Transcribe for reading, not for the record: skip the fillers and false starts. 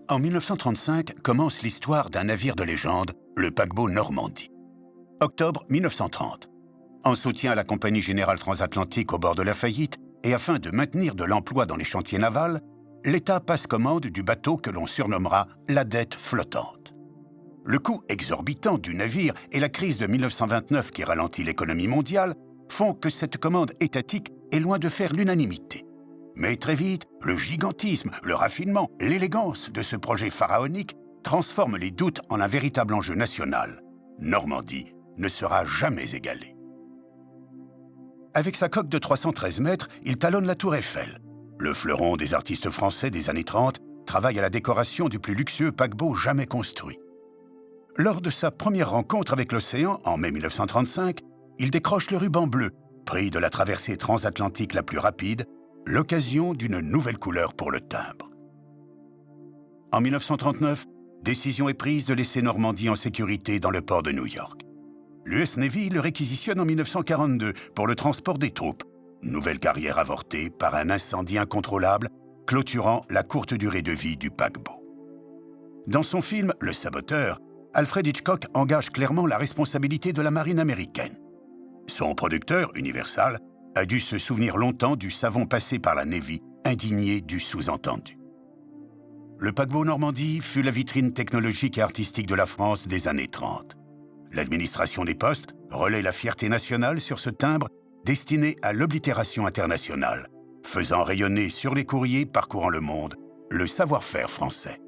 En 1935 commence l'histoire d'un navire de légende, le paquebot Normandie. Octobre 1930. En soutien à la Compagnie Générale Transatlantique au bord de la faillite et afin de maintenir de l'emploi dans les chantiers navals, l'État passe commande du bateau que l'on surnommera la dette flottante. Le coût exorbitant du navire et la crise de 1929 qui ralentit l'économie mondiale font que cette commande étatique est loin de faire l'unanimité. Mais très vite, le gigantisme, le raffinement, l'élégance de ce projet pharaonique transforment les doutes en un véritable enjeu national. Normandie ne sera jamais égalée. Avec sa coque de 313 mètres, il talonne la tour Eiffel. Le fleuron des artistes français des années 30 travaille à la décoration du plus luxueux paquebot jamais construit. Lors de sa première rencontre avec l'océan, en mai 1935, il décroche le ruban bleu, prix de la traversée transatlantique la plus rapide, l'occasion d'une nouvelle couleur pour le timbre. En 1939, décision est prise de laisser Normandie en sécurité dans le port de New York. L'US Navy le réquisitionne en 1942 pour le transport des troupes, nouvelle carrière avortée par un incendie incontrôlable, clôturant la courte durée de vie du paquebot. Dans son film « Le Saboteur », Alfred Hitchcock engage clairement la responsabilité de la marine américaine. Son producteur, Universal, a dû se souvenir longtemps du savon passé par la Navy, indigné du sous-entendu. Le paquebot Normandie fut la vitrine technologique et artistique de la France des années 30. L'administration des postes relaie la fierté nationale sur ce timbre destiné à l'oblitération internationale, faisant rayonner sur les courriers parcourant le monde le savoir-faire français.